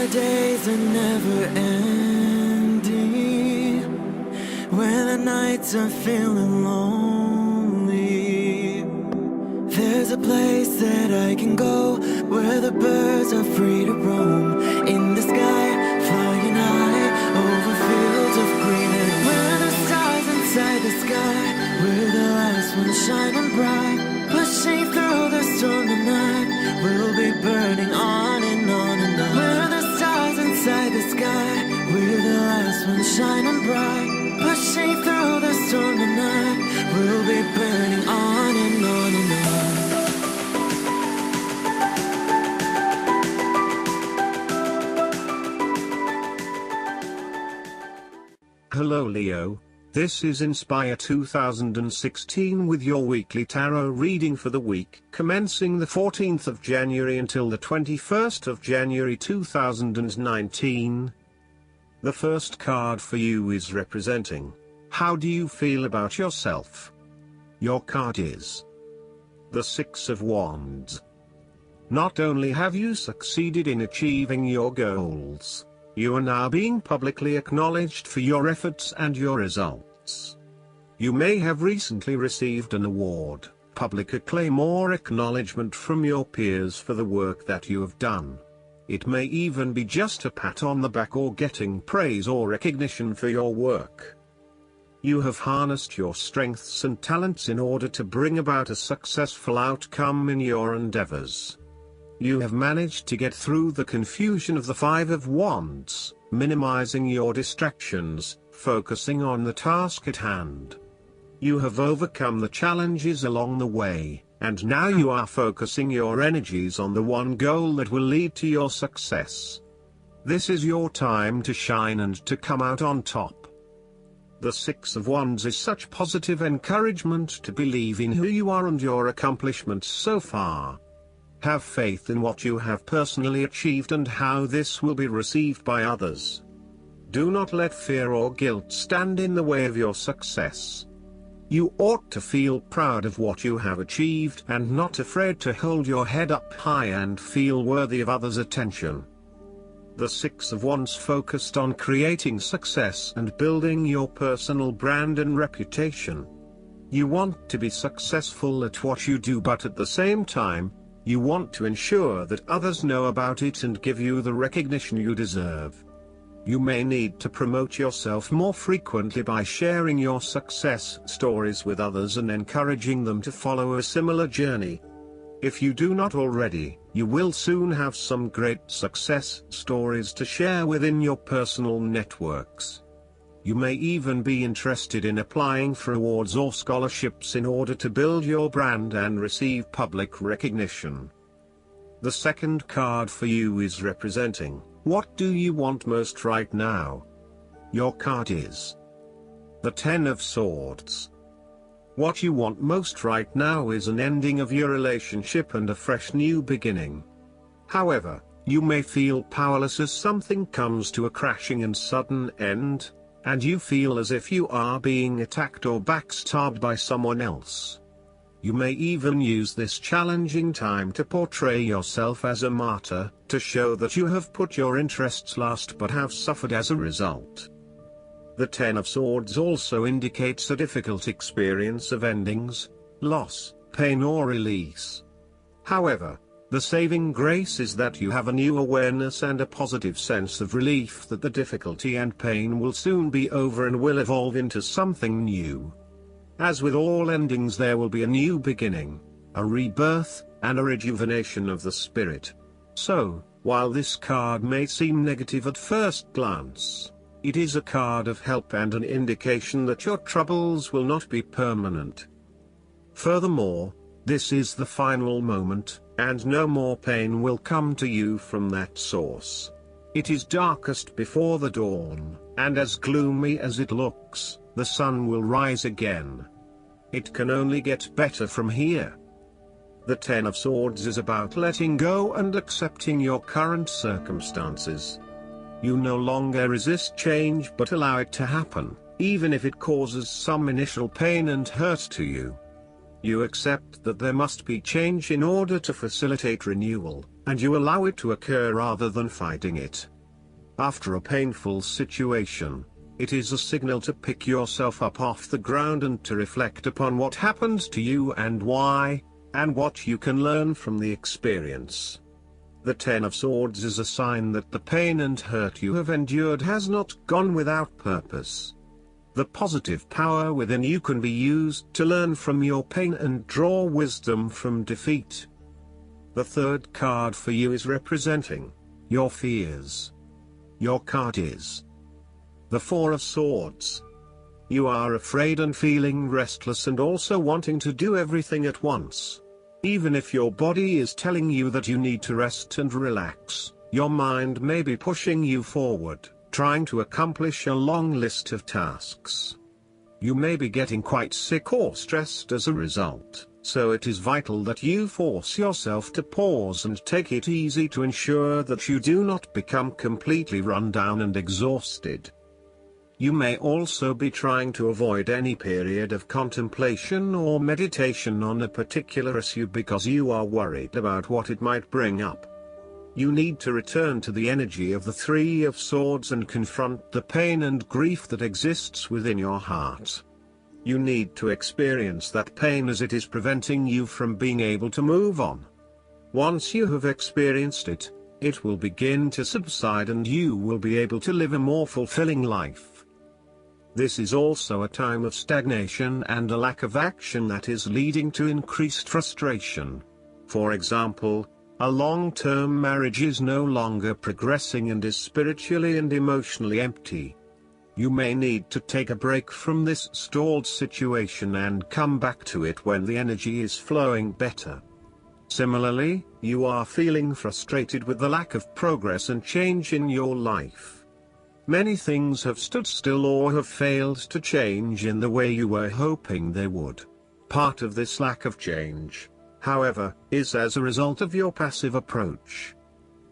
the days are never ending, when the nights are feeling lonely, there's a place that I can go, where the birds are free to roam, in the sky, flying high, over fields of green, and where the stars inside the sky, we're the last ones shining bright, pushing through the storm tonight, we'll be burning on and on and on. We're the stars inside the sky, we're the last ones shining bright, pushing through the storm tonight, we'll be burning on and on and on. Hello Leo, this is Inspire 2016 with your weekly tarot reading for the week commencing the 14th of January until the 21st of January 2019. The first card for you is representing, how do you feel about yourself? Your card is the Six of Wands. Not only have you succeeded in achieving your goals, you are now being publicly acknowledged for your efforts and your results. You may have recently received an award, public acclaim or acknowledgement from your peers for the work that you have done. It may even be just a pat on the back or getting praise or recognition for your work. You have harnessed your strengths and talents in order to bring about a successful outcome in your endeavors. You have managed to get through the confusion of the Five of Wands, minimizing your distractions, focusing on the task at hand. You have overcome the challenges along the way, and now you are focusing your energies on the one goal that will lead to your success. This is your time to shine and to come out on top. The Six of Wands is such positive encouragement to believe in who you are and your accomplishments so far. Have faith in what you have personally achieved and how this will be received by others. Do not let fear or guilt stand in the way of your success. You ought to feel proud of what you have achieved and not afraid to hold your head up high and feel worthy of others' attention. The Six of Wands focused on creating success and building your personal brand and reputation. You want to be successful at what you do, but at the same time, you want to ensure that others know about it and give you the recognition you deserve. You may need to promote yourself more frequently by sharing your success stories with others and encouraging them to follow a similar journey. If you do not already, you will soon have some great success stories to share within your personal networks. You may even be interested in applying for awards or scholarships in order to build your brand and receive public recognition. The second card for you is representing, what do you want most right now? Your card is the Ten of Swords. What you want most right now is an ending of your relationship and a fresh new beginning. However, you may feel powerless as something comes to a crashing and sudden end, and you feel as if you are being attacked or backstabbed by someone else. You may even use this challenging time to portray yourself as a martyr, to show that you have put your interests last but have suffered as a result. The Ten of Swords also indicates a difficult experience of endings, loss, pain or release. However, the saving grace is that you have a new awareness and a positive sense of relief that the difficulty and pain will soon be over and will evolve into something new. As with all endings, there will be a new beginning, a rebirth, and a rejuvenation of the spirit. So, while this card may seem negative at first glance, it is a card of help and an indication that your troubles will not be permanent. Furthermore, this is the final moment, and no more pain will come to you from that source. It is darkest before the dawn, and as gloomy as it looks, the sun will rise again. It can only get better from here. The Ten of Swords is about letting go and accepting your current circumstances. You no longer resist change but allow it to happen, even if it causes some initial pain and hurt to you. You accept that there must be change in order to facilitate renewal, and you allow it to occur rather than fighting it. After a painful situation, it is a signal to pick yourself up off the ground and to reflect upon what happened to you and why, and what you can learn from the experience. The Ten of Swords is a sign that the pain and hurt you have endured has not gone without purpose. The positive power within you can be used to learn from your pain and draw wisdom from defeat. The third card for you is representing your fears. Your card is the Four of Swords. You are afraid and feeling restless and also wanting to do everything at once. Even if your body is telling you that you need to rest and relax, your mind may be pushing you forward, trying to accomplish a long list of tasks. You may be getting quite sick or stressed as a result, so it is vital that you force yourself to pause and take it easy to ensure that you do not become completely run down and exhausted. You may also be trying to avoid any period of contemplation or meditation on a particular issue because you are worried about what it might bring up. You need to return to the energy of the Three of Swords and confront the pain and grief that exists within your heart. You need to experience that pain as it is preventing you from being able to move on. Once you have experienced it, it will begin to subside and you will be able to live a more fulfilling life. This is also a time of stagnation and a lack of action that is leading to increased frustration. For example, a long-term marriage is no longer progressing and is spiritually and emotionally empty. You may need to take a break from this stalled situation and come back to it when the energy is flowing better. Similarly, you are feeling frustrated with the lack of progress and change in your life. Many things have stood still or have failed to change in the way you were hoping they would. Part of this lack of change, however, is as a result of your passive approach.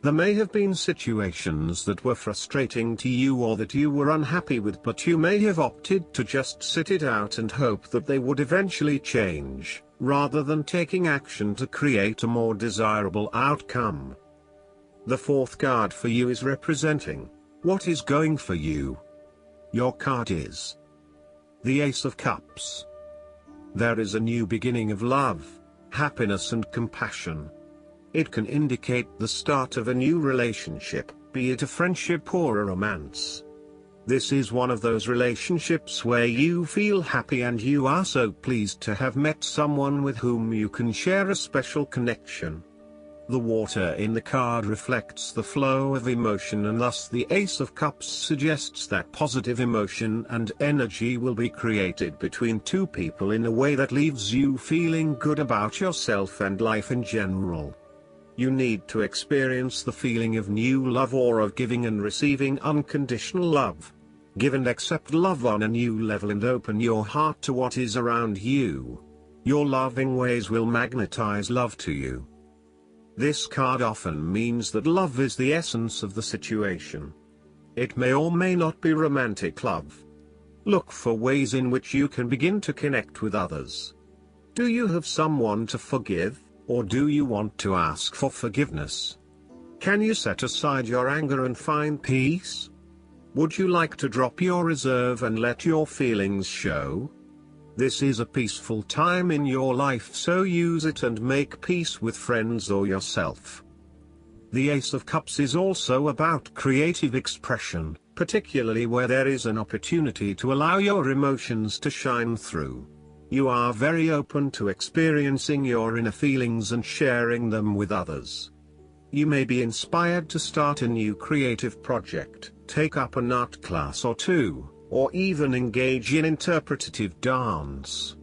There may have been situations that were frustrating to you or that you were unhappy with, but you may have opted to just sit it out and hope that they would eventually change, rather than taking action to create a more desirable outcome. The fourth card for you is representing what is going for you. Your card is the Ace of Cups. There is a new beginning of love, happiness and compassion. It can indicate the start of a new relationship, be it a friendship or a romance. This is one of those relationships where you feel happy and you are so pleased to have met someone with whom you can share a special connection. The water in the card reflects the flow of emotion, and thus the Ace of Cups suggests that positive emotion and energy will be created between two people in a way that leaves you feeling good about yourself and life in general. You need to experience the feeling of new love or of giving and receiving unconditional love. Give and accept love on a new level and open your heart to what is around you. Your loving ways will magnetize love to you. This card often means that love is the essence of the situation. It may or may not be romantic love. Look for ways in which you can begin to connect with others. Do you have someone to forgive, or do you want to ask for forgiveness? Can you set aside your anger and find peace? Would you like to drop your reserve and let your feelings show? This is a peaceful time in your life, so use it and make peace with friends or yourself. The Ace of Cups is also about creative expression, particularly where there is an opportunity to allow your emotions to shine through. You are very open to experiencing your inner feelings and sharing them with others. You may be inspired to start a new creative project, take up an art class or two, or even engage in interpretative dance.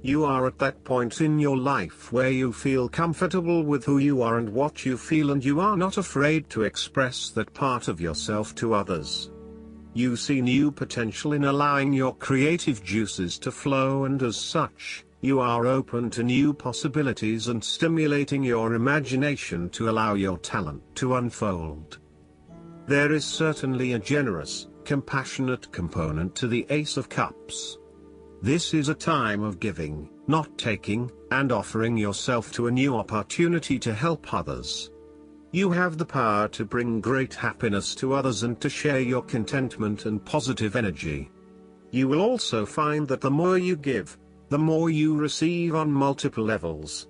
You are at that point in your life where you feel comfortable with who you are and what you feel, and you are not afraid to express that part of yourself to others. You see new potential in allowing your creative juices to flow, and as such, you are open to new possibilities and stimulating your imagination to allow your talent to unfold. There is certainly a generous, compassionate component to the Ace of Cups. This is a time of giving, not taking, and offering yourself to a new opportunity to help others. You have the power to bring great happiness to others and to share your contentment and positive energy. You will also find that the more you give, the more you receive on multiple levels.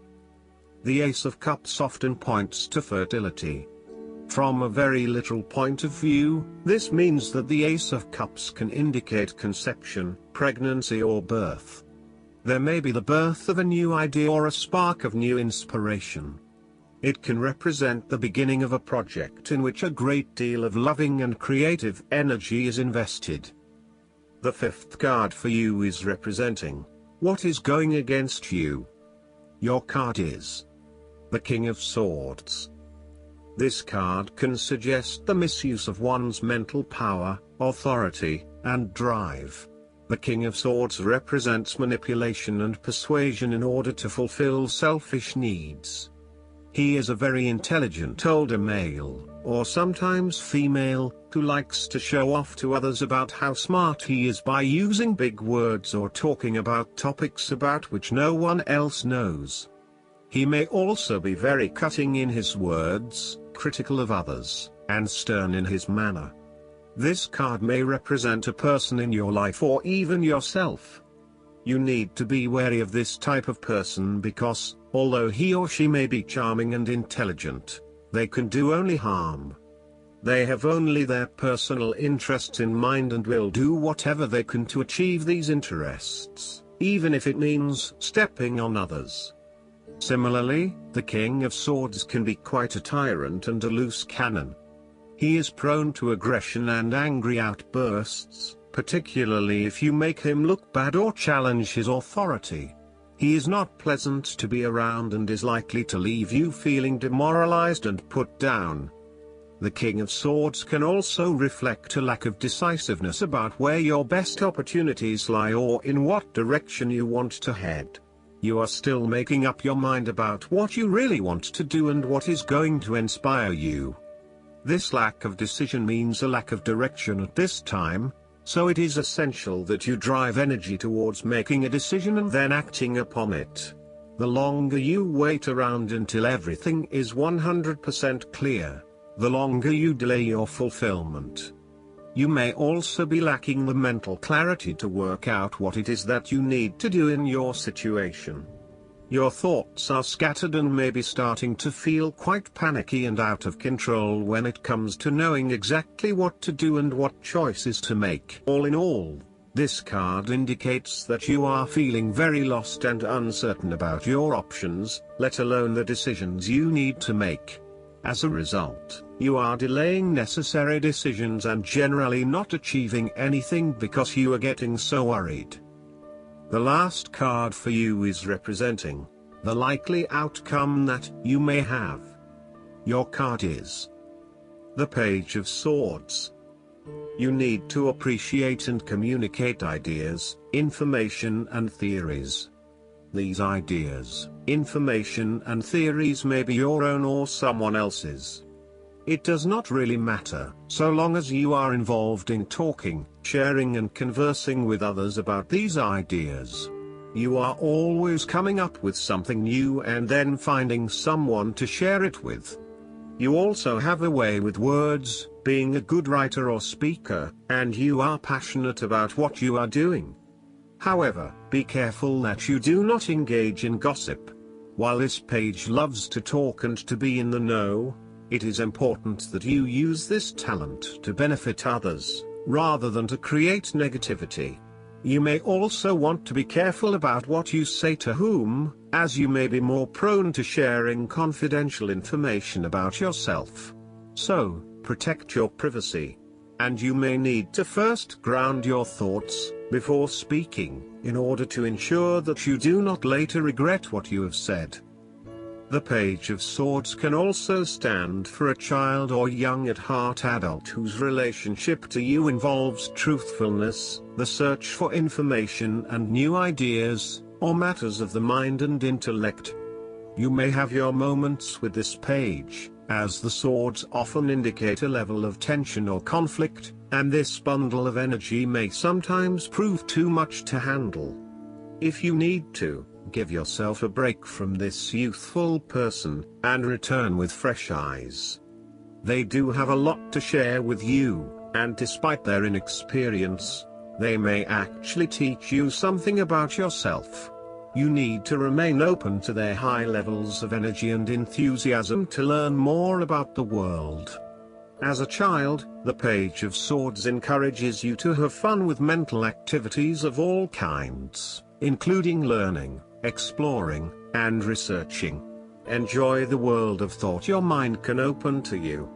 The Ace of Cups often points to fertility. From a very literal point of view, this means that the Ace of Cups can indicate conception, pregnancy or birth. There may be the birth of a new idea or a spark of new inspiration. It can represent the beginning of a project in which a great deal of loving and creative energy is invested. The fifth card for you is representing what is going against you. Your card is the King of Swords. This card can suggest the misuse of one's mental power, authority, and drive. The King of Swords represents manipulation and persuasion in order to fulfill selfish needs. He is a very intelligent older male, or sometimes female, who likes to show off to others about how smart he is by using big words or talking about topics about which no one else knows. He may also be very cutting in his words, critical of others, and stern in his manner. This card may represent a person in your life or even yourself. You need to be wary of this type of person because, although he or she may be charming and intelligent, they can do only harm. They have only their personal interests in mind and will do whatever they can to achieve these interests, even if it means stepping on others. Similarly, the King of Swords can be quite a tyrant and a loose cannon. He is prone to aggression and angry outbursts, particularly if you make him look bad or challenge his authority. He is not pleasant to be around and is likely to leave you feeling demoralized and put down. The King of Swords can also reflect a lack of decisiveness about where your best opportunities lie or in what direction you want to head. You are still making up your mind about what you really want to do and what is going to inspire you. This lack of decision means a lack of direction at this time, so it is essential that you drive energy towards making a decision and then acting upon it. The longer you wait around until everything is 100% clear, the longer you delay your fulfillment. You may also be lacking the mental clarity to work out what it is that you need to do in your situation. Your thoughts are scattered and may be starting to feel quite panicky and out of control when it comes to knowing exactly what to do and what choices to make. All in all, this card indicates that you are feeling very lost and uncertain about your options, let alone the decisions you need to make. As a result, you are delaying necessary decisions and generally not achieving anything because you are getting so worried. The last card for you is representing the likely outcome that you may have. Your card is the Page of Swords. You need to appreciate and communicate ideas, information and theories. These ideas, information and theories may be your own or someone else's. It does not really matter, so long as you are involved in talking, sharing and conversing with others about these ideas. You are always coming up with something new and then finding someone to share it with. You also have a way with words, being a good writer or speaker, and you are passionate about what you are doing. However, be careful that you do not engage in gossip. While this page loves to talk and to be in the know, it is important that you use this talent to benefit others, rather than to create negativity. You may also want to be careful about what you say to whom, as you may be more prone to sharing confidential information about yourself. So, protect your privacy. And you may need to first ground your thoughts before speaking, in order to ensure that you do not later regret what you have said. The Page of Swords can also stand for a child or young at heart adult whose relationship to you involves truthfulness, the search for information and new ideas, or matters of the mind and intellect. You may have your moments with this page, as the swords often indicate a level of tension or conflict, and this bundle of energy may sometimes prove too much to handle. If you need to, Give yourself a break from this youthful person, and return with fresh eyes. They do have a lot to share with you, and despite their inexperience, they may actually teach you something about yourself. You need to remain open to their high levels of energy and enthusiasm to learn more about the world. As a child, the Page of Swords encourages you to have fun with mental activities of all kinds, including learning, exploring, and researching. Enjoy the world of thought your mind can open to you.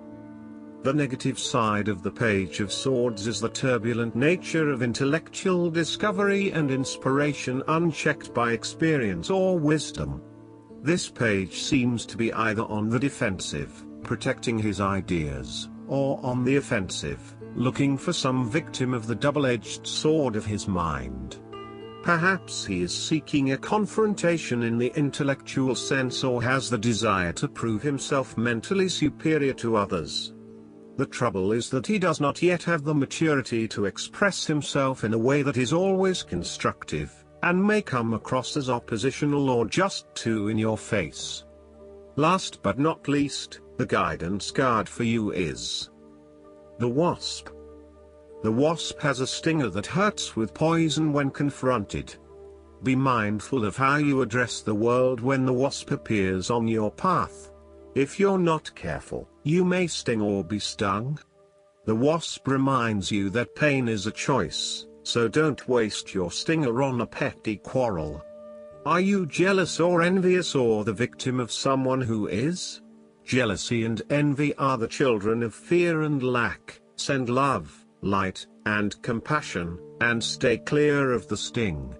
The negative side of the Page of Swords is the turbulent nature of intellectual discovery and inspiration unchecked by experience or wisdom. This page seems to be either on the defensive, protecting his ideas, or on the offensive, looking for some victim of the double-edged sword of his mind. Perhaps he is seeking a confrontation in the intellectual sense or has the desire to prove himself mentally superior to others. The trouble is that he does not yet have the maturity to express himself in a way that is always constructive, and may come across as oppositional or just too in your face. Last but not least, the guidance card for you is the Wasp. The Wasp has a stinger that hurts with poison when confronted. Be mindful of how you address the world when the Wasp appears on your path. If you're not careful, you may sting or be stung. The Wasp reminds you that pain is a choice, so don't waste your stinger on a petty quarrel. Are you jealous or envious or the victim of someone who is? Jealousy and envy are the children of fear and lack. Send love, light, and compassion, and stay clear of the sting.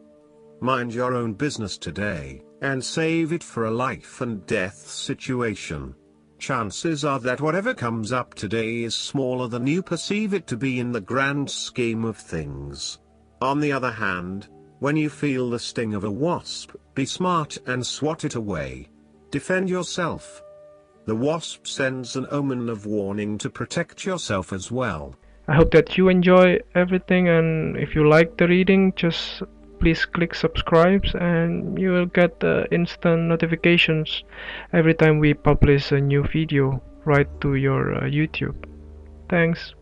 Mind your own business today, and save it for a life and death situation. Chances are that whatever comes up today is smaller than you perceive it to be in the grand scheme of things. On the other hand, when you feel the sting of a wasp, be smart and swat it away. Defend yourself. The wasp sends an omen of warning to protect yourself as well. I hope that you enjoy everything, and if you like the reading, just please click subscribe and you will get instant notifications every time we publish a new video right to your YouTube. Thanks.